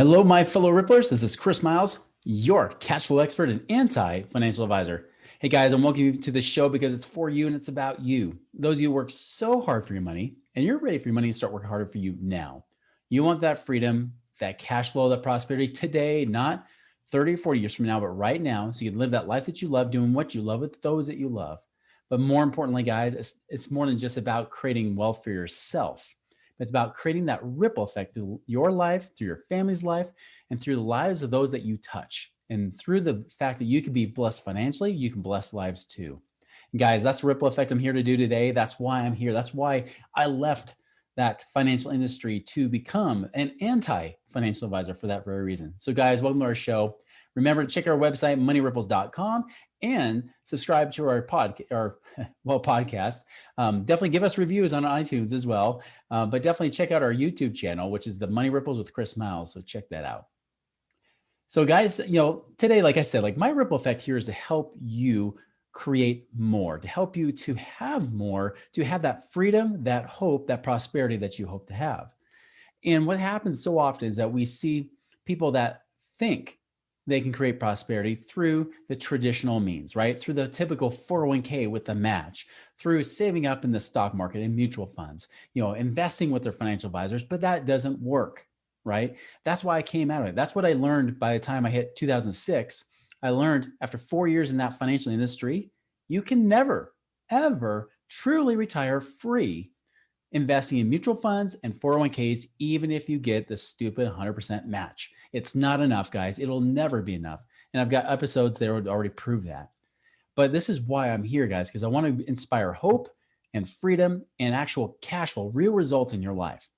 Hello, my fellow Ripplers. This is Chris Miles, your cash flow expert and anti-financial advisor. Hey guys, I'm welcoming you to the show because it's for you and it's about you. Those of you who work so hard for your money and you're ready for your money to start working harder for you now. You want that freedom, that cash flow, that prosperity today, not 30 or 40 years from now, but right now, so you can live that life that you love, doing what you love with those that you love. But more importantly, guys, it's more than just about creating wealth for yourself. It's about creating that ripple effect through your life, through your family's life, and through the lives of those that you touch. And through the fact that you can be blessed financially, you can bless lives too. And guys, that's the ripple effect I'm here to do today. That's why I'm here. That's why I left that financial industry to become an anti-financial advisor for that very reason. So guys, welcome to our show. Remember to check our website, moneyripples.com, and subscribe to our podcast. Definitely give us reviews on iTunes as well. But definitely check out our YouTube channel, which is the Money Ripples with Chris Miles. So check that out. So guys, today, like I said, my ripple effect here is to help you create more, to help you to have more, to have that freedom, that hope, that prosperity that you hope to have. And what happens so often is that we see people that think they can create prosperity through the traditional means, right? Through the typical 401k with the match, through saving up in the stock market and mutual funds, investing with their financial advisors, but that doesn't work, right? That's why I came out of it. That's what I learned by the time I hit 2006. I learned after 4 years in that financial industry, you can never, ever truly retire free investing in mutual funds and 401ks, even if you get the stupid 100% match. It's not enough, guys. It'll never be enough. And I've got episodes there that already prove that. But this is why I'm here, guys, because I want to inspire hope and freedom and actual cash flow, real results in your life.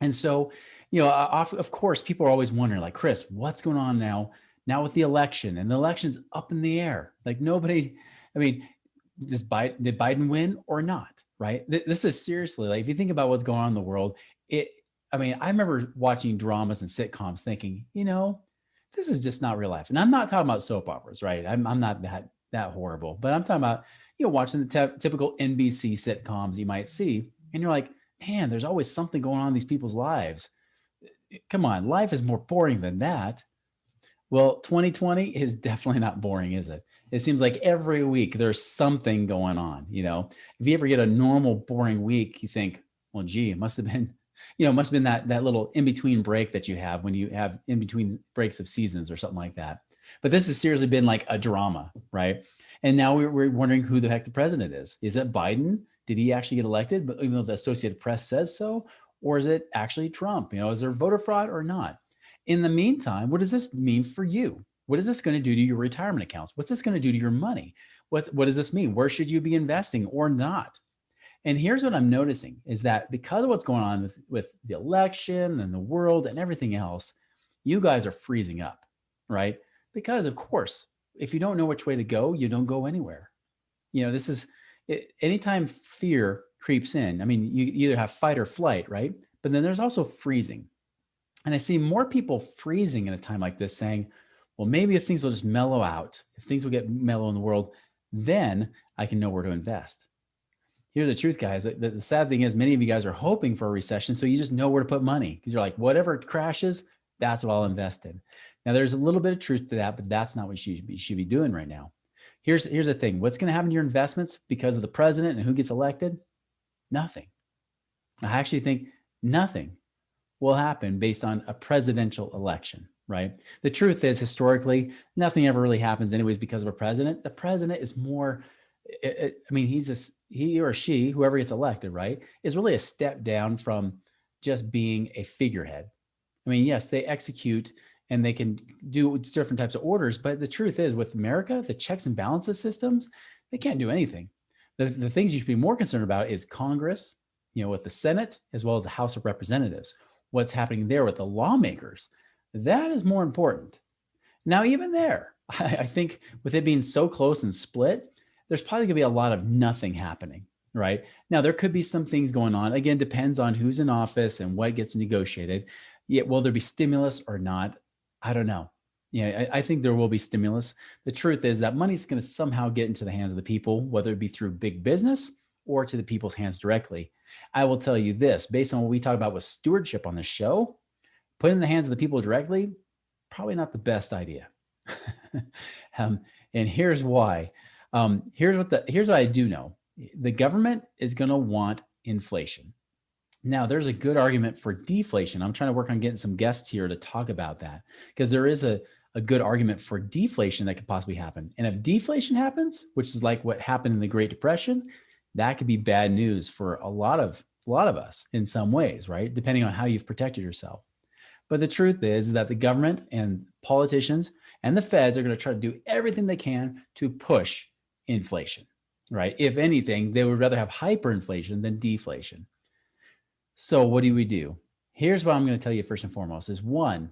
And so, of course, people are always wondering, like, Chris, what's going on now with the election? And the election's up in the air. Like did Biden win or not? Right? This is seriously, like, if you think about what's going on in the world, I remember watching dramas and sitcoms thinking, this is just not real life. And I'm not talking about soap operas, right? I'm not that horrible, but I'm talking about, watching the typical NBC sitcoms you might see. And you're like, man, there's always something going on in these people's lives. Come on, life is more boring than that. Well, 2020 is definitely not boring, is it? It seems like every week there's something going on. If you ever get a normal boring week, you think, well, gee, it must have been that little in-between break that you have when you have in-between breaks of seasons or something like that. But this has seriously been like a drama, right? And now we're wondering who the heck the president is. Is it Biden? Did he actually get elected? But even though the Associated Press says so, or is it actually Trump? Is there voter fraud or not? In the meantime, what does this mean for you? What is this going to do to your retirement accounts? What's this going to do to your money? What does this mean? Where should you be investing or not? And here's what I'm noticing is that because of what's going on with the election and the world and everything else, you guys are freezing up, right? Because of course, if you don't know which way to go, you don't go anywhere. This is anytime fear creeps in. You either have fight or flight, right? But then there's also freezing. And I see more people freezing in a time like this saying, well, maybe if things will just mellow out, if things will get mellow in the world, then I can know where to invest. Here's the truth, guys. The sad thing is many of you guys are hoping for a recession, so you just know where to put money because you're like, whatever crashes, that's what I'll invest in. Now, there's a little bit of truth to that, but that's not what you should be doing right now. Here's the thing. What's going to happen to your investments because of the president and who gets elected? Nothing. I actually think nothing will happen based on a presidential election, right? The truth is, historically, nothing ever really happens anyways because of a president. The president is more, he or she, whoever gets elected, right, is really a step down from just being a figurehead. Yes, they execute and they can do different types of orders, but the truth is with America, the checks and balances systems, they can't do anything. The things you should be more concerned about is Congress, with the Senate, as well as the House of Representatives. What's happening there with the lawmakers, that is more important. Now, even there, I think with it being so close and split, there's probably gonna be a lot of nothing happening, right? Now, there could be some things going on. Again, depends on who's in office and what gets negotiated. Yet, will there be stimulus or not? I don't know. I think there will be stimulus. The truth is that money's gonna somehow get into the hands of the people, whether it be through big business or to the people's hands directly. I will tell you this, based on what we talk about with stewardship on this show, Put it in the hands of the people directly, probably not the best idea. um, and here's why. Here's what I do know. The government is going to want inflation. Now, there's a good argument for deflation. I'm trying to work on getting some guests here to talk about that because there is a good argument for deflation that could possibly happen. And if deflation happens, which is like what happened in the Great Depression, that could be bad news for a lot of us in some ways, right? Depending on how you've protected yourself. But the truth is that the government and politicians and the feds are going to try to do everything they can to push inflation, right? If anything, they would rather have hyperinflation than deflation. So what do we do? Here's what I'm going to tell you first and foremost is one,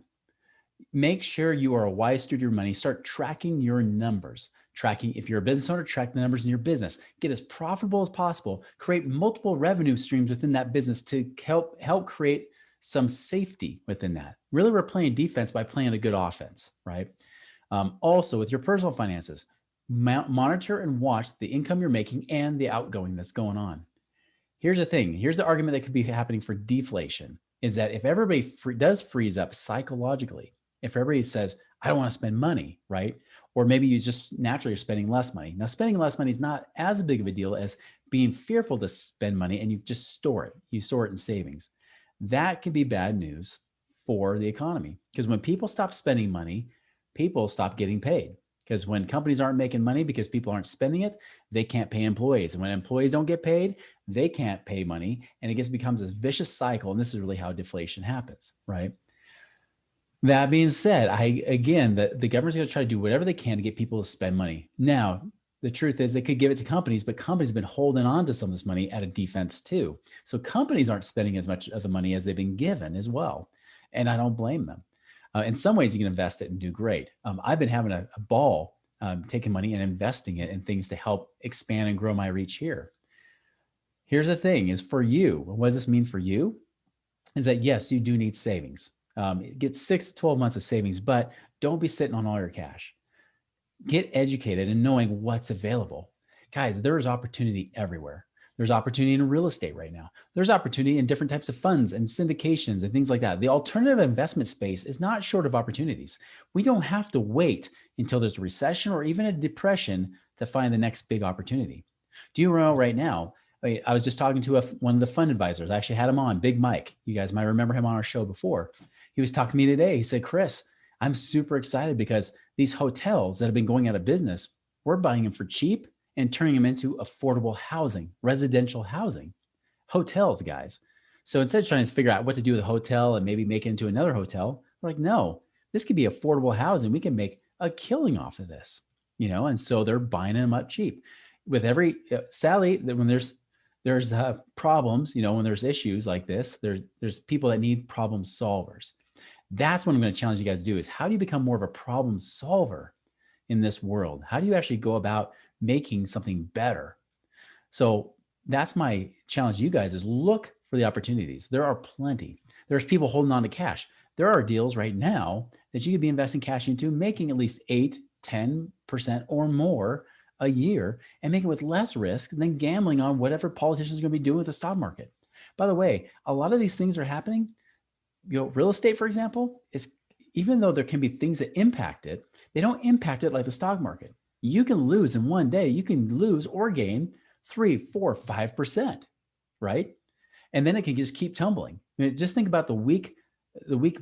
make sure you are a wise steward of your money. Start tracking your numbers. Tracking, if you're a business owner, track the numbers in your business. Get as profitable as possible. Create multiple revenue streams within that business to help create some safety within that. Really, we're playing defense by playing a good offense, right? Also, with your personal finances, monitor and watch the income you're making and the outgoing that's going on. Here's the thing. Here's the argument that could be happening for deflation is that if everybody does freeze up psychologically, if everybody says, I don't want to spend money, right? Or maybe you just naturally are spending less money. Now, spending less money is not as big of a deal as being fearful to spend money and you just store it. You store it in savings. That can be bad news for the economy because when people stop spending money, people stop getting paid. Because when companies aren't making money because people aren't spending it, they can't pay employees. And when employees don't get paid, they can't pay money. And it becomes this vicious cycle. And this is really how deflation happens, right? That being said, the government's going to try to do whatever they can to get people to spend money. Now, the truth is they could give it to companies, but companies have been holding on to some of this money at a defense too. So companies aren't spending as much of the money as they've been given as well. And I don't blame them. In some ways, you can invest it and do great. I've been having a ball taking money and investing it in things to help expand and grow my reach here. Here's the thing is for you, what does this mean for you? Is that yes, you do need savings. Get 6 to 12 months of savings, but don't be sitting on all your cash. Get educated and knowing what's available. Guys, there's opportunity everywhere. There's opportunity in real estate right now. There's opportunity in different types of funds and syndications and things like that. The alternative investment space is not short of opportunities. We don't have to wait until there's a recession or even a depression to find the next big opportunity. Do you know right now, I was just talking to one of the fund advisors. I actually had him on, Big Mike. You guys might remember him on our show before. He was talking to me today. He said, Chris, I'm super excited because these hotels that have been going out of business, we're buying them for cheap and turning them into affordable housing, residential housing, hotels, guys. So instead of trying to figure out what to do with a hotel and maybe make it into another hotel, we're like, no, this could be affordable housing. We can make a killing off of this, and so they're buying them up cheap. With every, sadly, when there's problems, when there's issues like this, there's people that need problem solvers. That's what I'm going to challenge you guys to do is how do you become more of a problem solver in this world? How do you actually go about making something better? So that's my challenge to you guys is look for the opportunities. There are plenty. There's people holding on to cash. There are deals right now that you could be investing cash into, making at least 8, 10% or more a year and make it with less risk than gambling on whatever politicians are going to be doing with the stock market. By the way, a lot of these things are happening. Real estate, for example, even though there can be things that impact it, they don't impact it like the stock market. You can lose in one day, you can lose or gain 3, 4, 5%, right? And then it can just keep tumbling. Just think about the week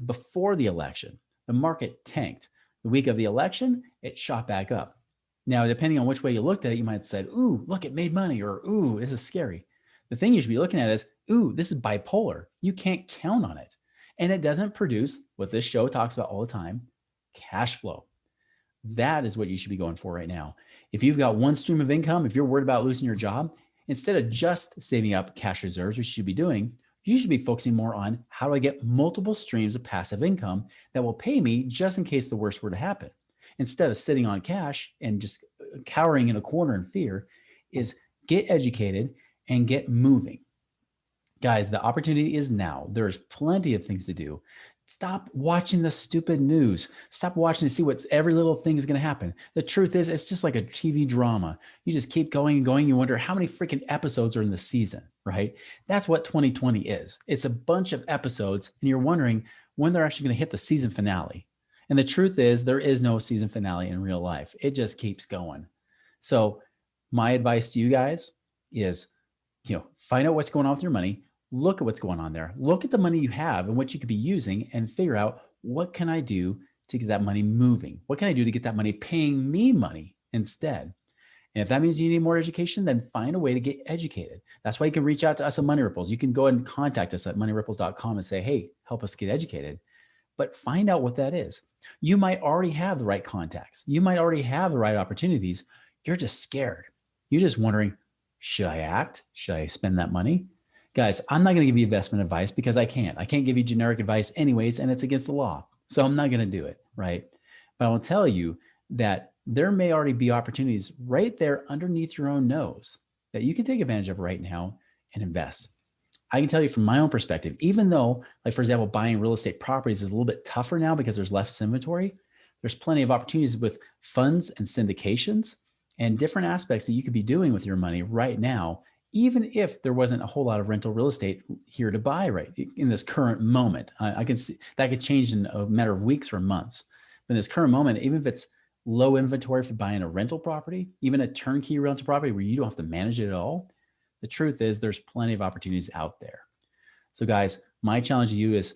before the election, the market tanked. The week of the election, it shot back up. Now, depending on which way you looked at it, you might have said, ooh, look, it made money, or ooh, this is scary. The thing you should be looking at is, ooh, this is bipolar. You can't count on it. And it doesn't produce what this show talks about all the time, cash flow. That is what you should be going for right now. If you've got one stream of income, if you're worried about losing your job, instead of just saving up cash reserves, which you should be doing, you should be focusing more on how do I get multiple streams of passive income that will pay me just in case the worst were to happen. Instead of sitting on cash and just cowering in a corner in fear, is get educated and get moving. Guys, the opportunity is now. There's plenty of things to do. Stop watching the stupid news. Stop watching to see what every little thing is going to happen. The truth is, it's just like a TV drama. You just keep going and going. You wonder how many freaking episodes are in the season, right? That's what 2020 is. It's a bunch of episodes, and you're wondering, when they're actually going to hit the season finale. And the truth is, there is no season finale in real life. It just keeps going. So my advice to you guys is, find out what's going on with your money. Look at what's going on there. Look at the money you have and what you could be using and figure out, what can I do to get that money moving? What can I do to get that money paying me money instead? And if that means you need more education, then find a way to get educated. That's why you can reach out to us at Money Ripples. You can go ahead and contact us at moneyripples.com and say, hey, help us get educated. But find out what that is. You might already have the right contacts. You might already have the right opportunities. You're just scared. You're just wondering, should I act? Should I spend that money? Guys, I'm not going to give you investment advice because I can't. I can't give you generic advice anyways, and it's against the law. So I'm not going to do it, right? But I will tell you that there may already be opportunities right there underneath your own nose that you can take advantage of right now and invest. I can tell you from my own perspective, even though, like, for example, buying real estate properties is a little bit tougher now because there's less inventory, there's plenty of opportunities with funds and syndications and different aspects that you could be doing with your money right now, even if there wasn't a whole lot of rental real estate here to buy right in this current moment. I can see that could change in a matter of weeks or months. But in this current moment, even if it's low inventory for buying a rental property, even a turnkey rental property where you don't have to manage it at all, the truth is there's plenty of opportunities out there. So guys, my challenge to you is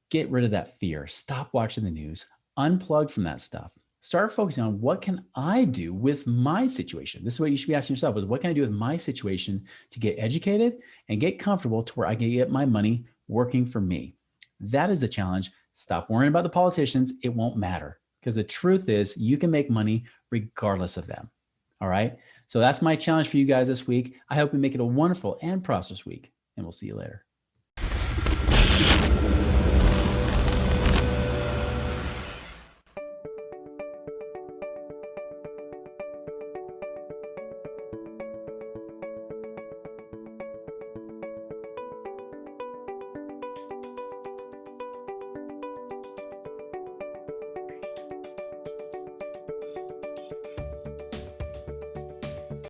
get rid of that fear. Stop watching the news. Unplug from that stuff. Start focusing on, what can I do with my situation? This is what you should be asking yourself, is what can I do with my situation to get educated and get comfortable to where I can get my money working for me? That is the challenge. Stop worrying about the politicians. It won't matter, because the truth is you can make money regardless of them. All right. So that's my challenge for you guys this week. I hope we make it a wonderful and prosperous week, and we'll see you later.